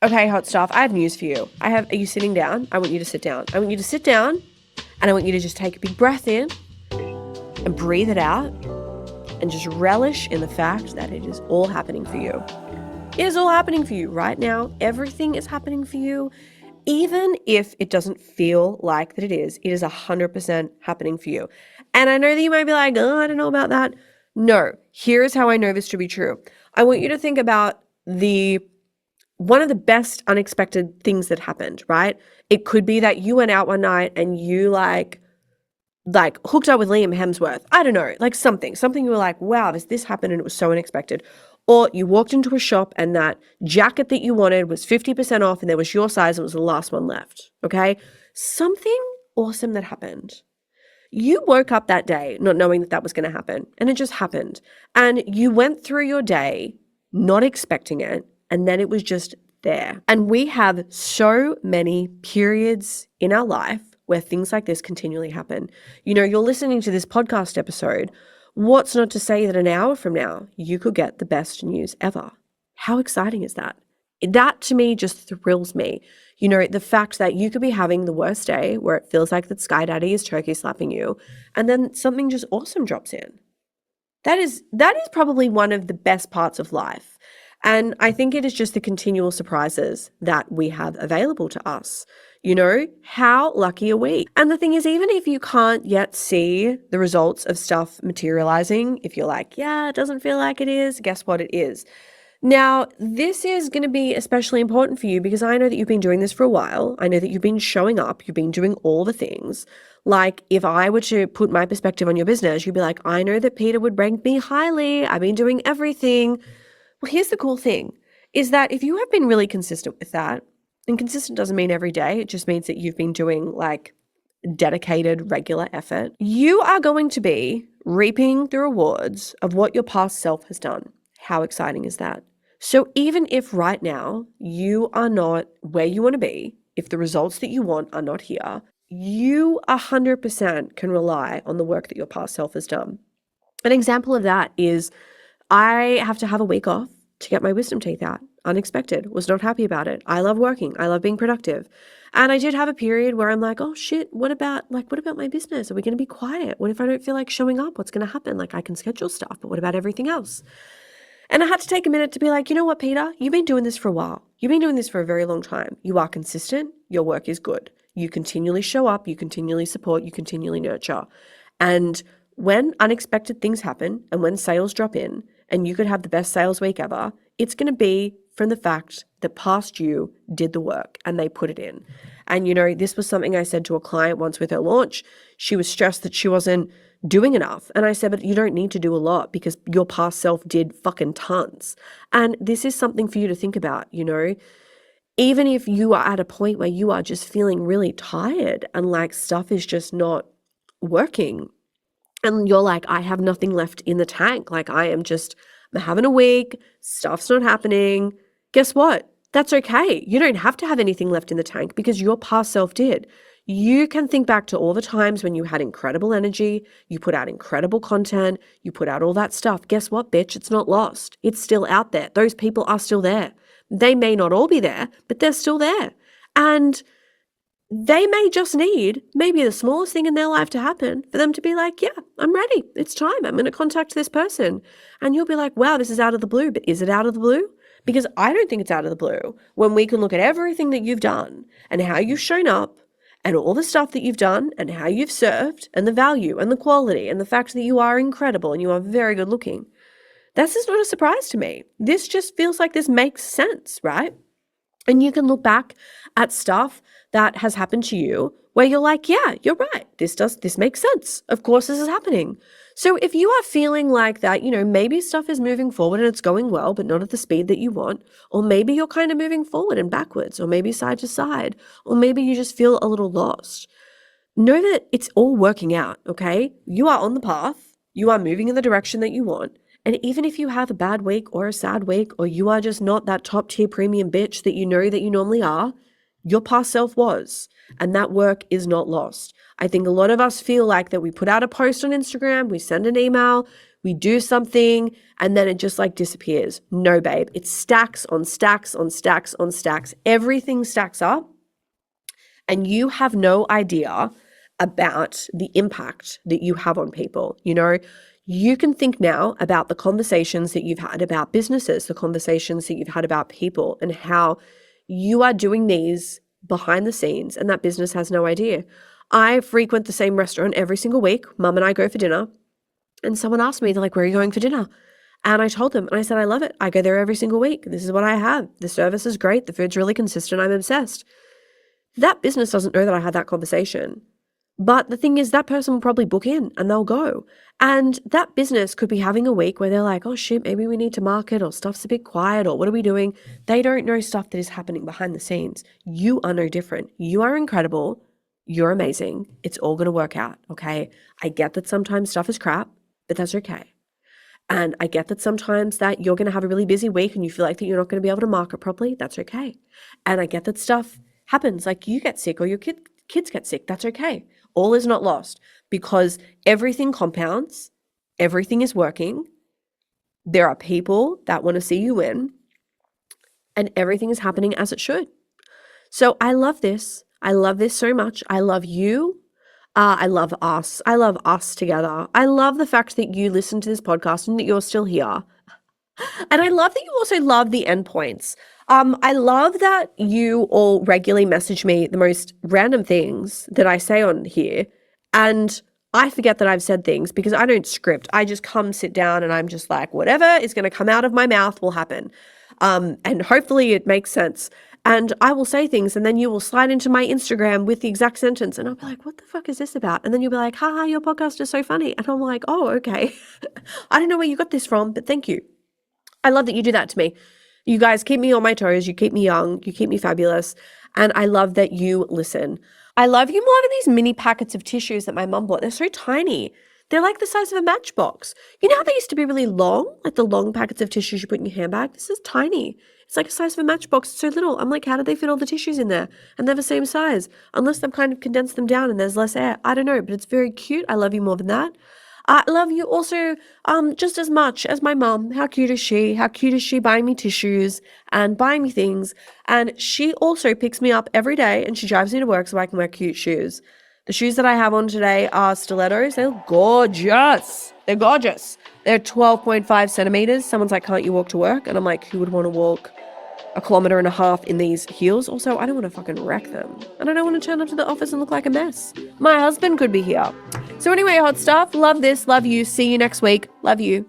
Okay, hot stuff, I have news for you. Are you sitting down? I want you to sit down. I want you to sit down and I want you to just take a big breath in and breathe it out and just relish in the fact that it is all happening for you. It is all happening for you right now. Everything is happening for you. Even if it doesn't feel like that it is 100% happening for you. And I know that you might be like, oh, I don't know about that. No, here's how I know this to be true. I want you to think about one of the best unexpected things that happened, right? It could be that you went out one night and you like hooked up with Liam Hemsworth. I don't know, like something you were like, wow, this happened and it was so unexpected. Or you walked into a shop and that jacket that you wanted was 50% off and there was your size and it was the last one left, okay? Something awesome that happened. You woke up that day not knowing that was going to happen and it just happened. And you went through your day not expecting it and then it was just there. And we have so many periods in our life where things like this continually happen. You know, you're listening to this podcast episode. What's not to say that an hour from now, you could get the best news ever? How exciting is that? That to me just thrills me. You know, the fact that you could be having the worst day where it feels like that Sky Daddy is turkey slapping you, and then something just awesome drops in. That is probably one of the best parts of life. And I think it is just the continual surprises that we have available to us. You know, how lucky are we? And the thing is, even if you can't yet see the results of stuff materializing, if you're like, yeah, it doesn't feel like it is, guess what, it is. Now, this is going to be especially important for you because I know that you've been doing this for a while. I know that you've been showing up, you've been doing all the things. Like if I were to put my perspective on your business, you'd be like, I know that Peta would rank me highly. I've been doing everything. Well, here's the cool thing is that if you have been really consistent with that, and consistent doesn't mean every day, it just means that you've been doing like dedicated, regular effort, you are going to be reaping the rewards of what your past self has done. How exciting is that? So even if right now you are not where you want to be, if the results that you want are not here, you 100% can rely on the work that your past self has done. An example of that is I have to have a week off to get my wisdom teeth out. Unexpected. Was not happy about it. I love working. I love being productive. And I did have a period where I'm like, oh shit, what about my business? Are we going to be quiet? What if I don't feel like showing up? What's going to happen? Like I can schedule stuff, but what about everything else? And I had to take a minute to be like, you know what, Peta? You've been doing this for a while. You've been doing this for a very long time. You are consistent. Your work is good. You continually show up. You continually support. You continually nurture. And when unexpected things happen and when sales drop in and you could have the best sales week ever, it's going to be from the fact that past you did the work and they put it in. And, you know, this was something I said to a client once with her launch. She was stressed that she wasn't doing enough. And I said, but you don't need to do a lot because your past self did fucking tons. And this is something for you to think about, you know. Even if you are at a point where you are just feeling really tired and like stuff is just not working and you're like, I have nothing left in the tank. Like I'm having a week, stuff's not happening. Guess what? That's okay. You don't have to have anything left in the tank because your past self did. You can think back to all the times when you had incredible energy, you put out incredible content, you put out all that stuff. Guess what, bitch? It's not lost. It's still out there. Those people are still there. They may not all be there, but they're still there. And they may just need maybe the smallest thing in their life to happen for them to be like, yeah, I'm ready. It's time. I'm going to contact this person. And you'll be like, wow, this is out of the blue. But is it out of the blue? Because I don't think it's out of the blue when we can look at everything that you've done and how you've shown up and all the stuff that you've done and how you've served and the value and the quality and the fact that you are incredible and you are very good looking. This is not a surprise to me. This just feels like this makes sense, right? And you can look back at stuff that has happened to you where you're like, yeah, you're right. This makes sense. Of course, this is happening. So if you are feeling like that, you know, maybe stuff is moving forward and it's going well, but not at the speed that you want, or maybe you're kind of moving forward and backwards, or maybe side to side, or maybe you just feel a little lost. Know that it's all working out, okay? You are on the path. You are moving in the direction that you want. And even if you have a bad week or a sad week, or you are just not that top tier premium bitch that you know that you normally are, your past self was, and that work is not lost. I think a lot of us feel like that we put out a post on Instagram, we send an email, We do something and then it just like disappears. No, babe. It's stacks on stacks on stacks on stacks. Everything stacks up and you have no idea about the impact that you have on people. You know, you can think now about the conversations that you've had about businesses, the conversations that you've had about people, and how you are doing these behind the scenes and that business has no idea. I frequent the same restaurant every single week. Mum and I go for dinner. And someone asked me, they're like, where are you going for dinner? And I told them, and I said, I love it. I go there every single week. This is what I have. The service is great. The food's really consistent. I'm obsessed. That business doesn't know that I had that conversation. But the thing is, that person will probably book in and they'll go. And that business could be having a week where they're like, oh shit, maybe we need to market, or stuff's a bit quiet, or what are we doing? They don't know stuff that is happening behind the scenes. You are no different. You are incredible. You're amazing. It's all going to work out. Okay. I get that sometimes stuff is crap, but that's okay. And I get that sometimes that you're going to have a really busy week and you feel like that you're not going to be able to market properly. That's okay. And I get that stuff happens, like you get sick or your kids get sick. That's okay. All is not lost, because everything compounds. Everything is working. There are people that want to see you win, and everything is happening as it should. So I love this. I love this so much. I love you. I love us. I love us together. I love the fact that you listen to this podcast and that you're still here. And I love that you also love the endpoints. I love that you all regularly message me the most random things that I say on here. And I forget that I've said things because I don't script. I just come sit down and I'm just like, whatever is going to come out of my mouth will happen. And hopefully it makes sense. And I will say things and then you will slide into my Instagram with the exact sentence and I'll be like, what the fuck is this about? And then you'll be like, haha, your podcast is so funny. And I'm like, oh, okay. I don't know where you got this from, but thank you. I love that you do that to me. You guys keep me on my toes. You keep me young. You keep me fabulous. And I love that you listen. I love you more than these mini packets of tissues that my mum bought. They're so tiny. They're like the size of a matchbox. You know how they used to be really long? Like the long packets of tissues you put in your handbag? This is tiny. It's like the size of a matchbox. It's so little. I'm like, how did they fit all the tissues in there? And they're the same size. Unless they've kind of condensed them down and there's less air. I don't know, but it's very cute. I love you more than that. I love you also just as much as my mum. How cute is she? How cute is she buying me tissues and buying me things? And she also picks me up every day and she drives me to work so I can wear cute shoes. The shoes that I have on today are stilettos. They're gorgeous. They're gorgeous. They're 12.5 centimeters. Someone's like, can't you walk to work? And I'm like, who would want to walk 1.5 kilometers in these heels? Also, I don't want to fucking wreck them. And I don't want to turn up to the office and look like a mess. My husband could be here. So anyway, hot stuff. Love this. Love you. See you next week. Love you.